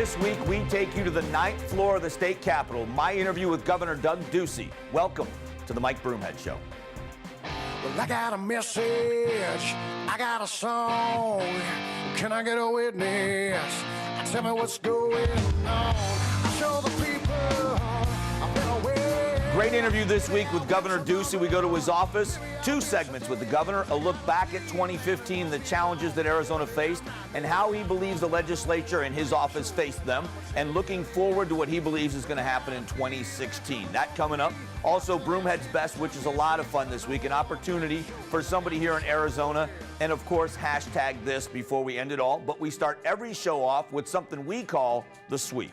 This week, we take you to the 9th floor of the state capitol. My interview with Governor Doug Ducey. Welcome to the Mike Broomhead Show. Well, I got a message, I got a song. Can I get a witness? Tell me what's going on. I show the people I've been away. Great interview this week with Governor Ducey. We go to his office. 2 segments with the governor. A look back at 2015, the challenges that Arizona faced, and how he believes the legislature and his office faced them, and looking forward to what he believes is going to happen in 2016. That coming up. Also, Broomhead's Best, which is a lot of fun this week, an opportunity for somebody here in Arizona. And of course, hashtag this before we end it all. But we start every show off with something we call the sweep.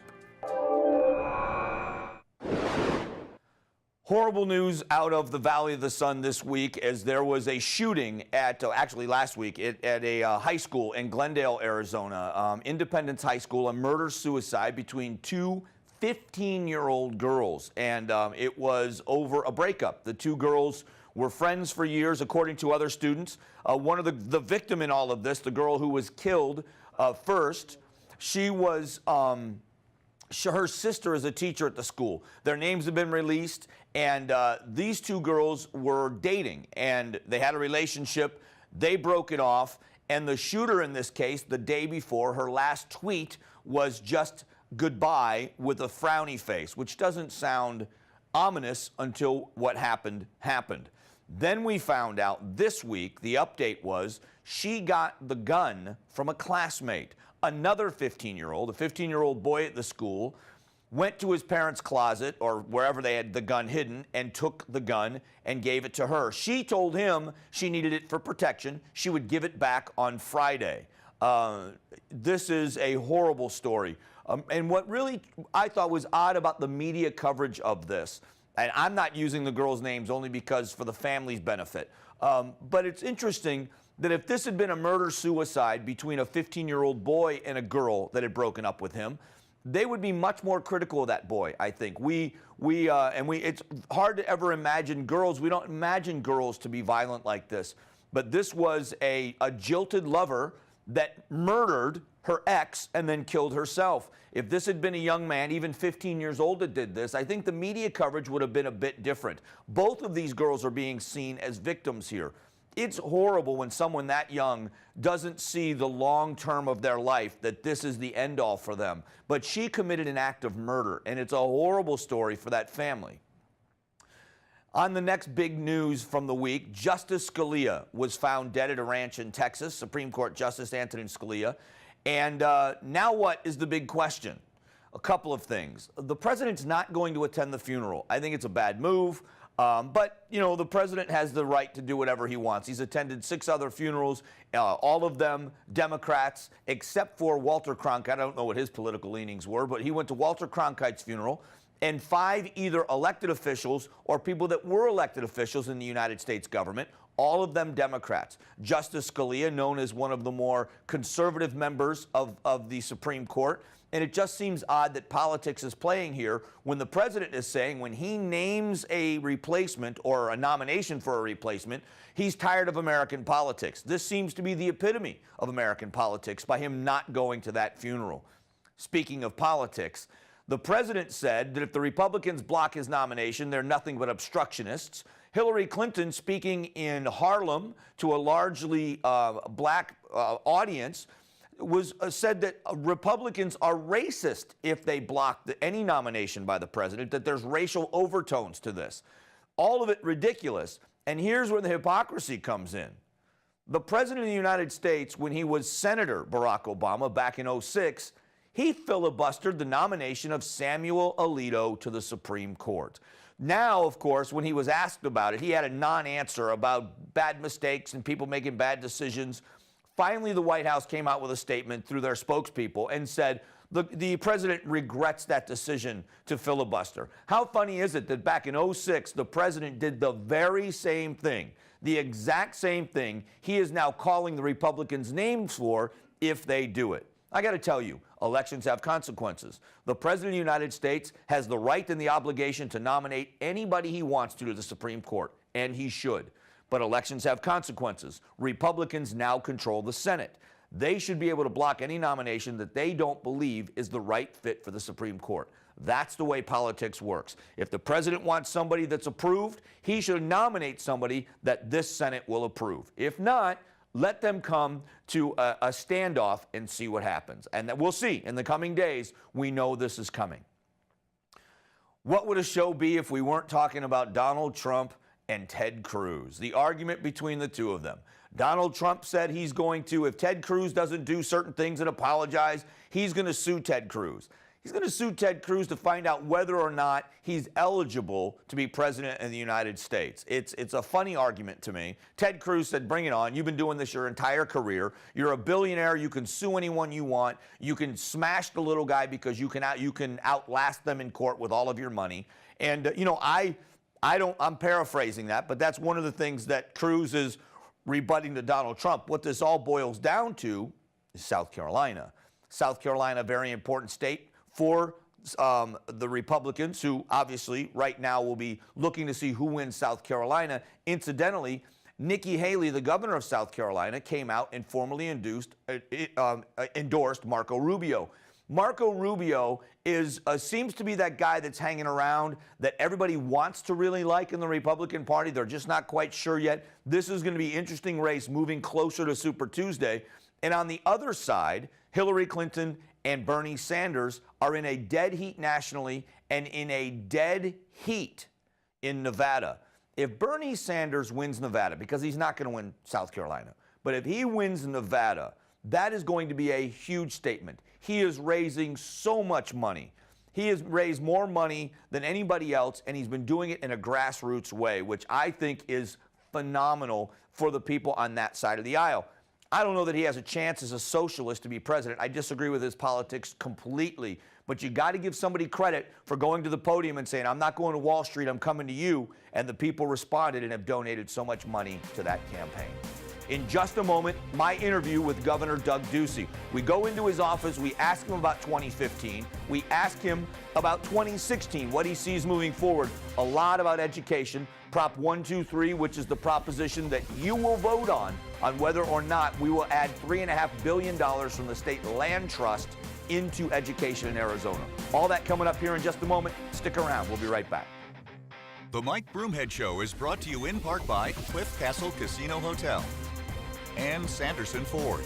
Horrible news out of the Valley of the Sun this week, as there was a shooting at, actually last week, at a high school in Glendale, Arizona, Independence High School, a murder-suicide between 2 15-year-old girls, and it was over a breakup. The 2 girls were friends for years, according to other students. One of the victim in all of this, the girl who was killed first, she was... her sister is a teacher at the school. Their names have been released, and these 2 girls were dating, and they had a relationship. They broke it off, and the shooter in this case, the day before, her last tweet was just goodbye with a frowny face, which doesn't sound ominous until what happened happened. Then we found out this week, the update was, she got the gun from a classmate. Another 15-year-old, a 15-year-old boy at the school, went to his parents' closet or wherever they had the gun hidden and took the gun and gave it to her. She told him she needed it for protection. She would give it back on Friday. This is a horrible story. And what really I thought was odd about the media coverage of this, and I'm not using the girls' names only because for the family's benefit, but it's interesting that if this had been a murder-suicide between a 15-year-old boy and a girl that had broken up with him, they would be much more critical of that boy, I think. It's hard to ever imagine girls. We don't imagine girls to be violent like this. But this was a jilted lover that murdered her ex and then killed herself. If this had been a young man, even 15 years old, that did this, I think the media coverage would have been a bit different. Both of these girls are being seen as victims here. It's horrible when someone that young doesn't see the long term of their life, that this is the end all for them. But she committed an act of murder, and it's a horrible story for that family. On the next big news from the week, Justice Scalia was found dead at a ranch in Texas, Supreme Court Justice Antonin Scalia. And now what is the big question? A couple of things. The president's not going to attend the funeral. I think it's a bad move. But, you know, the president has the right to do whatever he wants. He's attended 6 other funerals, all of them Democrats, except for Walter Cronkite. I don't know what his political leanings were, but he went to Walter Cronkite's funeral, and 5 either elected officials or people that were elected officials in the United States government, all of them Democrats. Justice Scalia, known as one of the more conservative members of the Supreme Court. And it just seems odd that politics is playing here when the president is saying when he names a replacement or a nomination for a replacement, he's tired of American politics. This seems to be the epitome of American politics by him not going to that funeral. Speaking of politics, the president said that if the Republicans block his nomination, they're nothing but obstructionists. Hillary Clinton, speaking in Harlem to a largely black audience, said that Republicans are racist if they block any nomination by the president, that there's racial overtones to this. All of it ridiculous. And here's where the hypocrisy comes in. The president of the United States, when he was Senator Barack Obama back in '06, he filibustered the nomination of Samuel Alito to the Supreme Court. Now, of course, when he was asked about it, he had a non-answer about bad mistakes and people making bad decisions. Finally, the White House came out with a statement through their spokespeople and said the president regrets that decision to filibuster. How funny is it that back in '06, the president did the very same thing, the exact same thing he is now calling the Republicans names for if they do it? I got to tell you, elections have consequences. The president of the United States has the right and the obligation to nominate anybody he wants to the Supreme Court, and he should. But elections have consequences. Republicans now control the Senate. They should be able to block any nomination that they don't believe is the right fit for the Supreme Court. That's the way politics works. If the president wants somebody that's approved, he should nominate somebody that this Senate will approve. If not, let them come to a standoff and see what happens. And that we'll see in the coming days. We know this is coming. What would a show be if we weren't talking about Donald Trump and Ted Cruz? The argument between the two of them. Donald Trump said he's going to, if Ted Cruz doesn't do certain things and apologize, he's going to sue Ted Cruz. He's going to sue Ted Cruz to find out whether or not he's eligible to be president of the United States. It's a funny argument to me. Ted Cruz said, bring it on. You've been doing this your entire career. You're a billionaire. You can sue anyone you want. You can smash the little guy because you can outlast them in court with all of your money. And, you know, I'm paraphrasing that, but that's one of the things that Cruz is rebutting to Donald Trump. What this all boils down to is South Carolina. South Carolina, a very important state for the Republicans, who obviously right now will be looking to see who wins South Carolina. Incidentally, Nikki Haley, the governor of South Carolina, came out and formally endorsed Marco Rubio. Marco Rubio seems to be that guy that's hanging around that everybody wants to really like in the Republican Party. They're just not quite sure yet. This is going to be an interesting race moving closer to Super Tuesday. And on the other side, Hillary Clinton and Bernie Sanders are in a dead heat nationally and in a dead heat in Nevada. If Bernie Sanders wins Nevada, because he's not going to win South Carolina, but if he wins Nevada, that is going to be a huge statement. He is raising so much money. He has raised more money than anybody else, and he's been doing it in a grassroots way, which I think is phenomenal for the people on that side of the aisle. I don't know that he has a chance as a socialist to be president. I disagree with his politics completely. But you got to give somebody credit for going to the podium and saying, I'm not going to Wall Street, I'm coming to you. And the people responded and have donated so much money to that campaign. In just a moment, my interview with Governor Doug Ducey. We go into his office, we ask him about 2015, we ask him about 2016, what he sees moving forward, a lot about education, Prop 123, which is the proposition that you will vote on whether or not we will add $3.5 billion from the state land trust into education in Arizona. All that coming up here in just a moment. Stick around, we'll be right back. The Mike Broomhead Show is brought to you in part by Cliff Castle Casino Hotel and Sanderson Ford.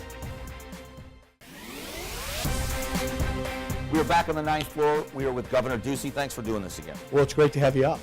We are back on the 9th floor. We are with Governor Ducey. Thanks for doing this again. Well, it's great to have you up.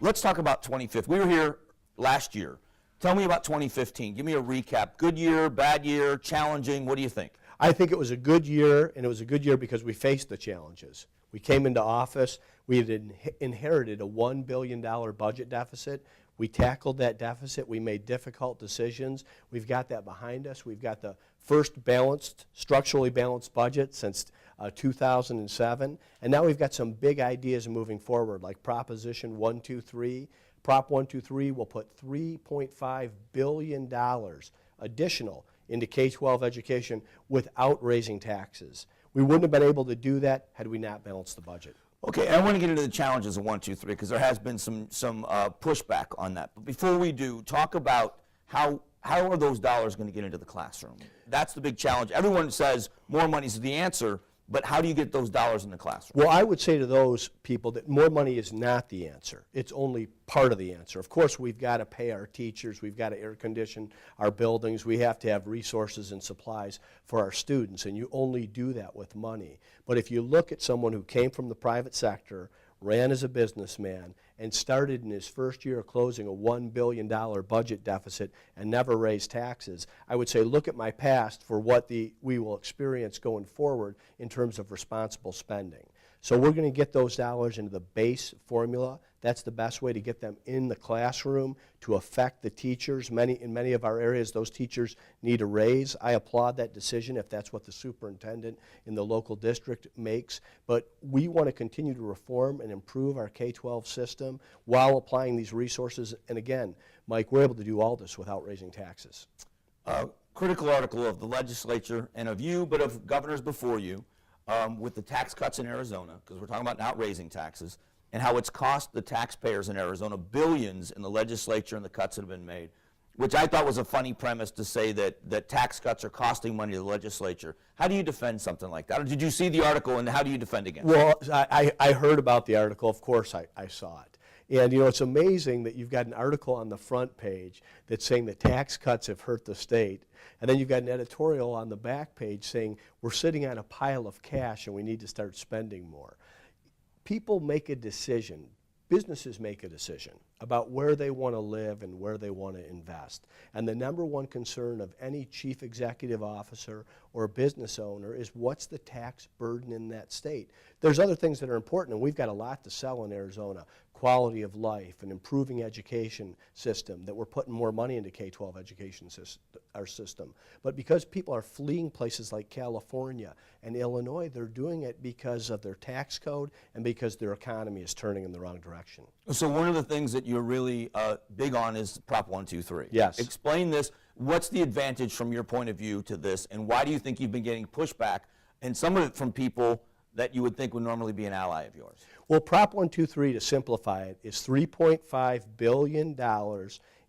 Let's talk about 2015. We were here last year. Tell me about 2015. Give me a recap. Good year, bad year, challenging. What do you think? I think it was a good year, and it was a good year because we faced the challenges. We came into office. We had inherited a $1 billion budget deficit. We tackled that deficit. We made difficult decisions. We've got that behind us. We've got the first balanced, structurally balanced budget since 2007. And now we've got some big ideas moving forward, like Proposition 123. Prop 123 will put $3.5 billion additional into K-12 education without raising taxes. We wouldn't have been able to do that had we not balanced the budget. Okay, I want to get into the challenges of 1, 2, 3 because there has been some pushback on that. But before we do, talk about how are those dollars going to get into the classroom? That's the big challenge. Everyone says more money is the answer, but how do you get those dollars in the classroom? Well, I would say to those people that more money is not the answer. It's only part of the answer. Of course, we've got to pay our teachers. We've got to air condition our buildings. We have to have resources and supplies for our students, and you only do that with money. But if you look at someone who came from the private sector, ran as a businessman, and started in his first year closing a $1 billion budget deficit and never raised taxes, I would say look at my past for what we will experience going forward in terms of responsible spending. So we're going to get those dollars into the base formula. That's the best way to get them in the classroom to affect the teachers. In many of our areas, those teachers need a raise. I applaud that decision if that's what the superintendent in the local district makes. But we want to continue to reform and improve our K-12 system while applying these resources. And again, Mike, we're able to do all this without raising taxes. Critical article of the legislature and of you, but of governors before you, with the tax cuts in Arizona, because we're talking about not raising taxes, and how it's cost the taxpayers in Arizona billions in the legislature and the cuts that have been made. which I thought was a funny premise to say that tax cuts are costing money to the legislature. How do you defend something like that? Or did you see the article, and how do you defend against it? Well, I heard about the article. Of course I saw it. And, you know, it's amazing that you've got an article on the front page that's saying that tax cuts have hurt the state, and then you've got an editorial on the back page saying we're sitting on a pile of cash and we need to start spending more. People make a decision. Businesses make a decision about where they want to live and where they want to invest. And the number one concern of any chief executive officer or business owner is what's the tax burden in that state. There's other things that are important, and we've got a lot to sell in Arizona. Quality of life, an improving education system, that we're putting more money into K-12 education system. But because people are fleeing places like California and Illinois, they're doing it because of their tax code and because their economy is turning in the wrong direction. So one of the things that you're really big on is Prop 123. Yes. Explain this. What's the advantage from your point of view to this, and why do you think you've been getting pushback, and some of it from people that you would think would normally be an ally of yours? Well, Prop 123, to simplify it, is $3.5 billion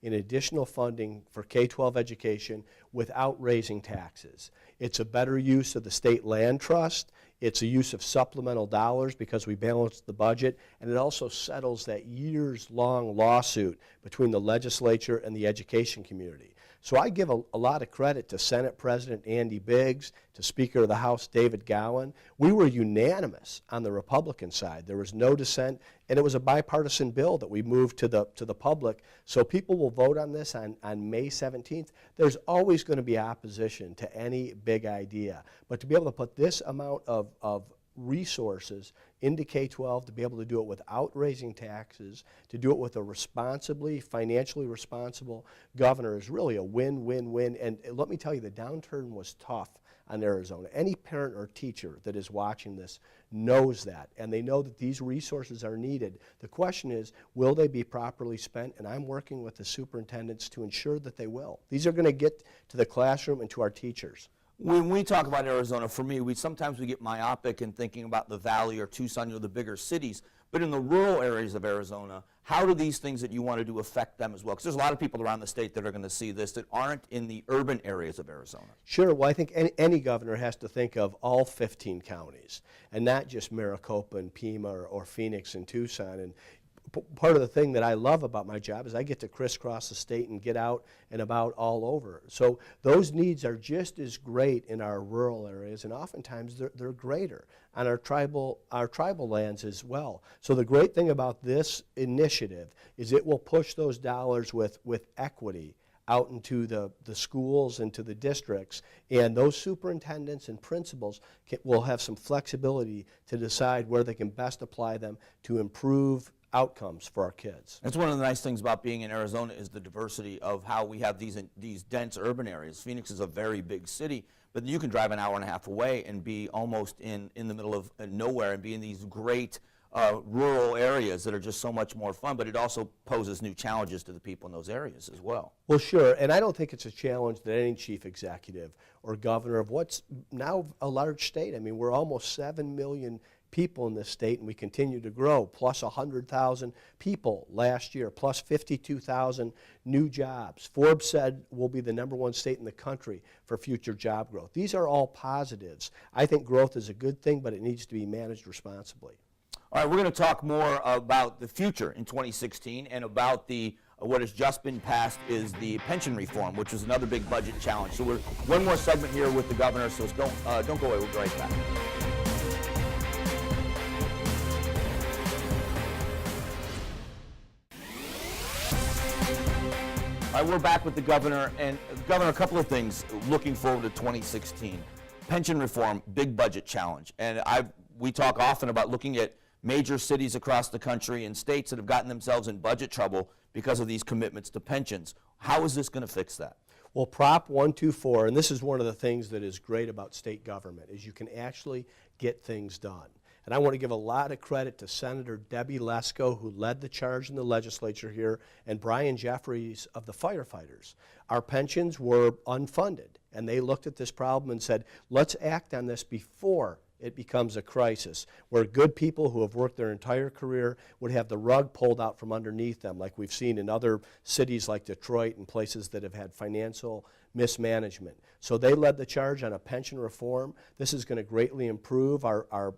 in additional funding for K-12 education without raising taxes. It's a better use of the state land trust. It's a use of supplemental dollars because we balanced the budget, and it also settles that years-long lawsuit between the legislature and the education community. So I give a lot of credit to Senate President Andy Biggs, to Speaker of the House David Gowan. We were unanimous on the Republican side. There was no dissent, and it was a bipartisan bill that we moved to the public. So people will vote on this on May 17th. There's always going to be opposition to any big idea. But to be able to put this amount of resources into K-12, to be able to do it without raising taxes, to do it with a financially responsible governor is really a win-win-win. And let me tell you, the downturn was tough on Arizona. Any parent or teacher that is watching this knows that, and they know that these resources are needed. The question is, will they be properly spent? And I'm working with the superintendents to ensure that they will. These are going to get to the classroom and to our teachers. When we talk about Arizona, for me, sometimes we get myopic in thinking about the Valley or Tucson, the bigger cities. But in the rural areas of Arizona, how do these things that you want to do affect them as well? Because there's a lot of people around the state that are going to see this that aren't in the urban areas of Arizona. Sure. Well, I think any governor has to think of all 15 counties, and not just Maricopa and Pima or Phoenix and Tucson. And part of the thing that I love about my job is I get to crisscross the state and get out and about all over. So those needs are just as great in our rural areas, and oftentimes they're greater on our tribal lands as well. So the great thing about this initiative is it will push those dollars with equity out into the schools and to the districts, and those superintendents and principals will have some flexibility to decide where they can best apply them to improve outcomes for our kids. That's one of the nice things about being in Arizona is the diversity of how we have these dense urban areas. Phoenix is a very big city, but you can drive an hour and a half away and be almost in the middle of nowhere and be in these great rural areas that are just so much more fun, but it also poses new challenges to the people in those areas as well. Well, sure, and I don't think it's a challenge that any chief executive or governor of what's now a large state. I mean, we're almost 7 million people in this state, and we continue to grow, plus 100,000 people last year, plus 52,000 new jobs. Forbes said we'll be the #1 state in the country for future job growth. These are all positives. I think growth is a good thing, but it needs to be managed responsibly. All right, we're going to talk more about the future in 2016 and about what has just been passed is the pension reform, which is another big budget challenge. So we're one more segment here with the governor, so don't go away. We'll be right back. All right, we're back with the governor, and Governor, a couple of things looking forward to 2016. Pension reform, big budget challenge, and we talk often about looking at major cities across the country and states that have gotten themselves in budget trouble because of these commitments to pensions. How is this going to fix that? Well, Prop 124, and this is one of the things that is great about state government, is you can actually get things done. And I want to give a lot of credit to Senator Debbie Lesko, who led the charge in the legislature here, and Brian Jeffries of the firefighters. Our pensions were unfunded, and they looked at this problem and said, let's act on this before it becomes a crisis where good people who have worked their entire career would have the rug pulled out from underneath them, like we've seen in other cities like Detroit and places that have had financial mismanagement. So they led the charge on a pension reform. This is going to greatly improve our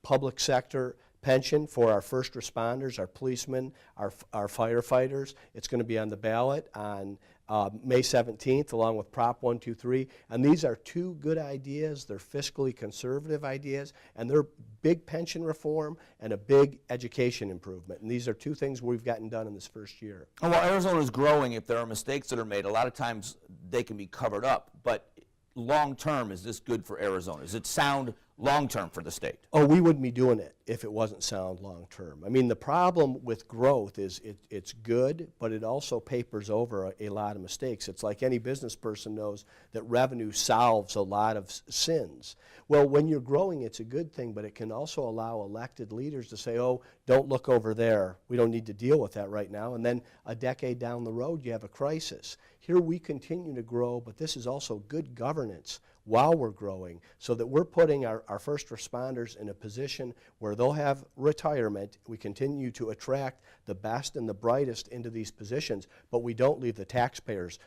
public sector pension for our first responders, our policemen, our firefighters. It's going to be on the ballot on May 17th, along with Prop 123. And these are two good ideas. They're fiscally conservative ideas, and they're big pension reform and a big education improvement. And these are two things we've gotten done in this first year. And while Arizona's growing, if there are mistakes that are made, a lot of times they can be covered up. But long term, is this good for Arizona? Does it sound long term for the state? Oh, we wouldn't be doing it if it wasn't sound long term. I mean, the problem with growth is it's good, but it also papers over a lot of mistakes. It's like any business person knows that revenue solves a lot of sins. Well, when you're growing, it's a good thing, but it can also allow elected leaders to say, oh, don't look over there. We don't need to deal with that right now. And then a decade down the road, you have a crisis. Here we continue to grow, but this is also good governance while we're growing, so that we're putting our first responders in a position where they'll have retirement. We continue to attract the best and the brightest into these positions, but we don't leave the taxpayers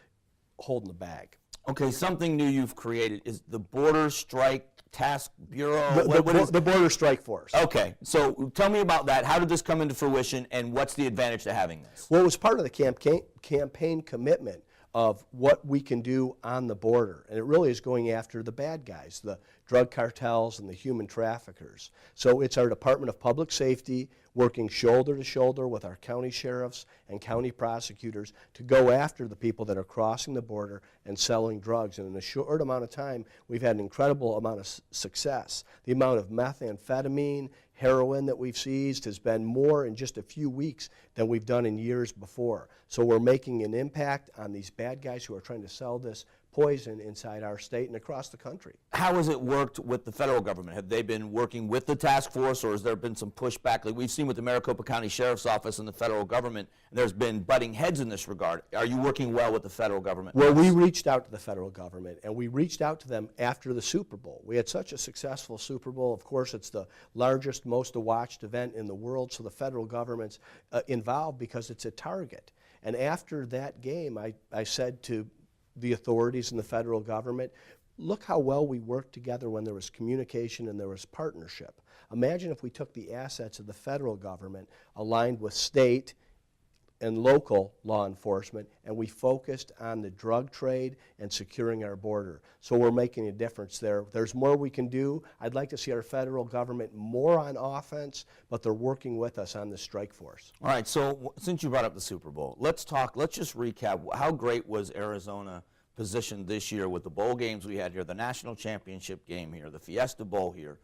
holding the bag. Okay, something new you've created is the Border Strike Task Bureau. The Border Strike Force. Okay, so tell me about that. How did this come into fruition, and what's the advantage to having this? Well, it was part of the campaign commitment of what we can do on the border. And it really is going after the bad guys, the drug cartels and the human traffickers. So it's our Department of Public Safety working shoulder to shoulder with our county sheriffs and county prosecutors to go after the people that are crossing the border and selling drugs. And in a short amount of time, we've had an incredible amount of success. The amount of methamphetamine, heroin that we've seized has been more in just a few weeks than we've done in years before. So we're making an impact on these bad guys who are trying to sell this poison inside our state and across the country. How has it worked with the federal government? Have they been working with the task force, or has there been some pushback? Like we've seen with the Maricopa County Sheriff's Office and the federal government, there's been butting heads in this regard. Are you working well with the federal government? Well, we reached out to the federal government, and we reached out to them after the Super Bowl. We had such a successful Super Bowl. Of course, it's the largest, most watched event in the world, so the federal government's involved because it's a target. And after that game, I said to the authorities in the federal government, look how well we worked together when there was communication and there was partnership. Imagine if we took the assets of the federal government aligned with state and local law enforcement, and we focused on the drug trade and securing our border. So we're making a difference there. There's more we can do. I'd like to see our federal government more on offense, but they're working with us on the strike force. All right, so since you brought up the Super Bowl, let's just recap. How great was Arizona positioned this year with the bowl games we had here, the national championship game here, the Fiesta Bowl here,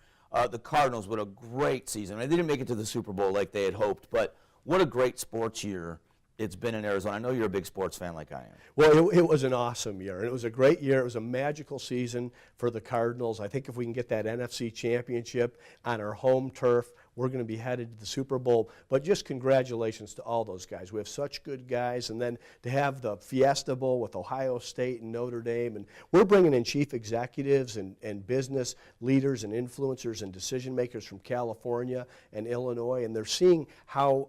the Cardinals with a great season. I mean, they didn't make it to the Super Bowl like they had hoped, but what a great sports year it's been in Arizona. I know you're a big sports fan like I am. Well, it was an awesome year, and it was a great year. It was a magical season for the Cardinals. I think if we can get that NFC championship on our home turf, we're going to be headed to the Super Bowl. But just congratulations to all those guys. We have such good guys. And then to have the Fiesta Bowl with Ohio State and Notre Dame. And we're bringing in chief executives and business leaders and influencers and decision makers from California and Illinois. And they're seeing how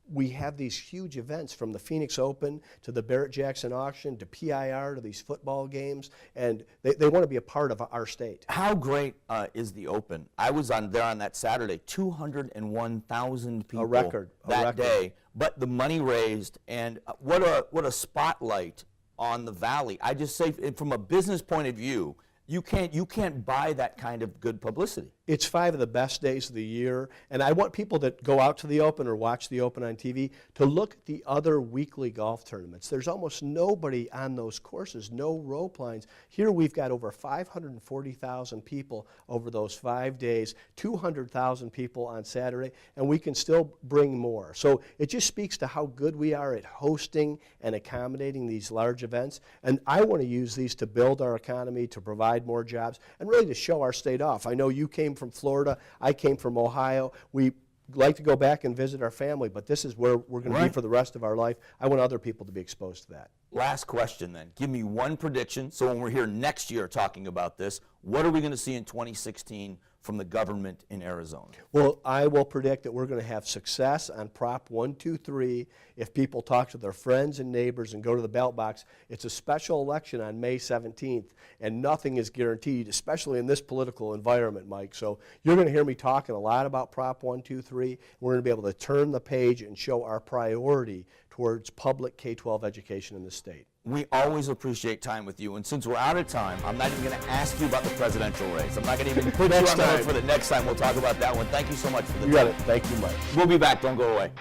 we have these huge events, from the Phoenix Open to the Barrett-Jackson auction to PIR to these football games, and they want to be a part of our state. How great is the Open? I was there on that Saturday, 201,000 people that day, but the money raised, and what a spotlight on the Valley. I just say, from a business point of view, you can't buy that kind of good publicity. It's 5 of the best days of the year, and I want people that go out to the Open or watch the Open on TV to look at the other weekly golf tournaments. There's almost nobody on those courses, no rope lines. Here we've got over 540,000 people over those 5 days, 200,000 people on Saturday, and we can still bring more. So it just speaks to how good we are at hosting and accommodating these large events, and I want to use these to build our economy, to provide more jobs, and really to show our state off. I know you came from Florida, I came from Ohio. We like to go back and visit our family, but this is where we're going to be for the rest of our life. I want other people to be exposed to that. last question then. Give me one prediction. So when we're here next year talking about this, what are we going to see in 2016 from the government in Arizona? Well, I will predict that we're going to have success on Prop 123 if people talk to their friends and neighbors and go to the ballot box. It's a special election on May 17th, and nothing is guaranteed, especially in this political environment, Mike. So you're going to hear me talking a lot about Prop 123. We're going to be able to turn the page and show our priority towards public K-12 education in the state. We always appreciate time with you, and since we're out of time, I'm not even going to ask you about the presidential race. I'm not going to even put you on the hook for the next time. We'll talk about that one. Thank you so much for the time. You got it. Thank you, Mike. We'll be back. Don't go away.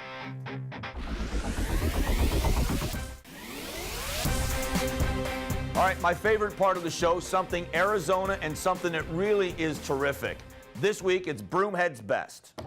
All right, my favorite part of the show, something Arizona and something that really is terrific. This week, it's Broomhead's Best.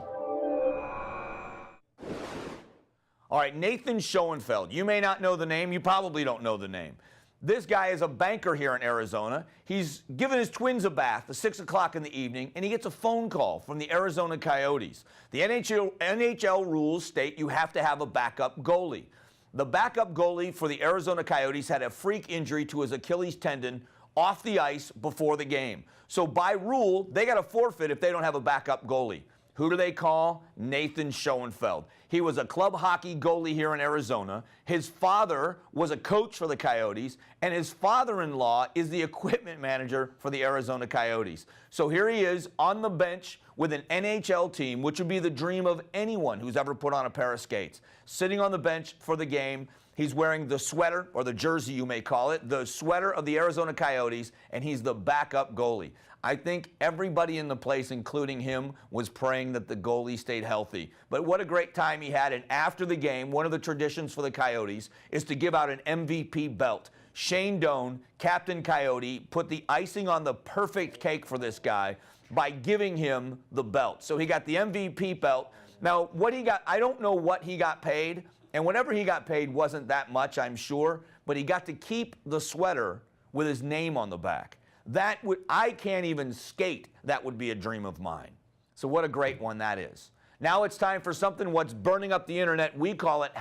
All right, Nathan Schoenfeld. You may not know the name. You probably don't know the name. This guy is a banker here in Arizona. He's given his twins a bath at 6 o'clock in the evening, and he gets a phone call from the Arizona Coyotes. The NHL rules state you have to have a backup goalie. The backup goalie for the Arizona Coyotes had a freak injury to his Achilles tendon off the ice before the game. So by rule, they got to forfeit if they don't have a backup goalie. Who do they call? Nathan Schoenfeld. He was a club hockey goalie here in Arizona. His father was a coach for the Coyotes, and his father-in-law is the equipment manager for the Arizona Coyotes. So here he is on the bench with an NHL team, which would be the dream of anyone who's ever put on a pair of skates. Sitting on the bench for the game, he's wearing the sweater, or the jersey you may call it, the sweater of the Arizona Coyotes, and he's the backup goalie. I think everybody in the place, including him, was praying that the goalie stayed healthy. But what a great time he had. And after the game, one of the traditions for the Coyotes is to give out an MVP belt. Shane Doan, Captain Coyote, put the icing on the perfect cake for this guy by giving him the belt. So he got the MVP belt. Now, what he got, I don't know what he got paid, and whatever he got paid wasn't that much, I'm sure, but he got to keep the sweater with his name on the back. That would, I can't even skate. That would be a dream of mine. So what a great one that is. Now it's time for something what's burning up the internet. We call it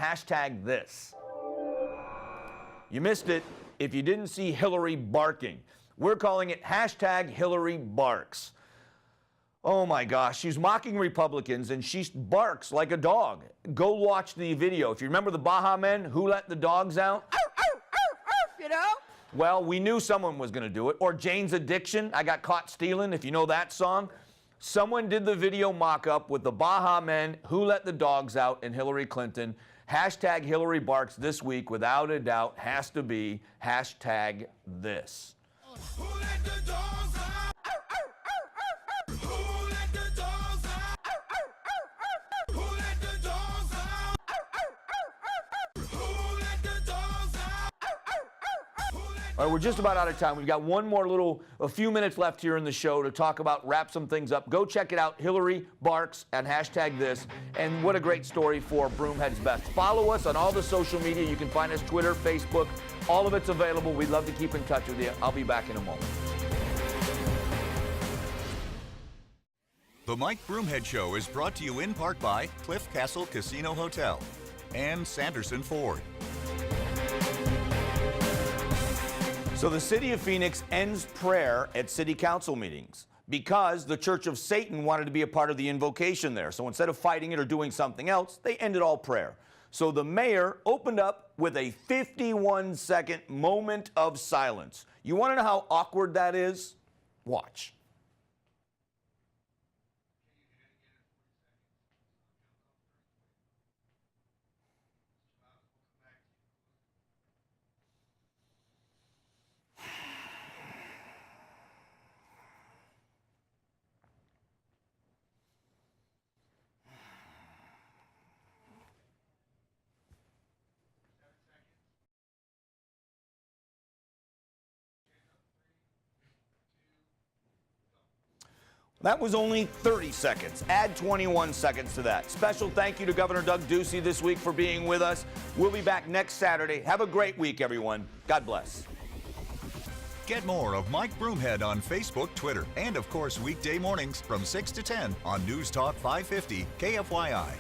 #this. You missed it if you didn't see Hillary barking. We're calling it #Hillary barks. Oh my gosh, she's mocking Republicans and she barks like a dog. Go watch the video. If you remember the Baja Men, who let the dogs out? You know? Well, we knew someone was going to do it. Or Jane's Addiction, I Got Caught Stealing, if you know that song. Someone did the video mock-up with the Baja Men, Who Let the Dogs Out, and Hillary Clinton. #Hillary barks this week, without a doubt, has to be #this. Who let the dogs out? Who let the dogs out? Who let the dogs out? Who let the dogs out? All right, we're just about out of time. We've got a few minutes left here in the show to talk about, wrap some things up. Go check it out, Hillary barks, and #this. And what a great story for Broomhead's Best. Follow us on all the social media. You can find us Twitter, Facebook. All of it's available. We'd love to keep in touch with you. I'll be back in a moment. The Mike Broomhead Show is brought to you in part by Cliff Castle Casino Hotel and Sanderson Ford. So the city of Phoenix ends prayer at city council meetings because the Church of Satan wanted to be a part of the invocation there. So instead of fighting it or doing something else, they ended all prayer. So the mayor opened up with a 51-second moment of silence. You want to know how awkward that is? Watch. That was only 30 seconds. Add 21 seconds to that. Special thank you to Governor Doug Ducey this week for being with us. We'll be back next Saturday. Have a great week, everyone. God bless. Get more of Mike Broomhead on Facebook, Twitter, and of course weekday mornings from 6 to 10 on News Talk 550 KFYI.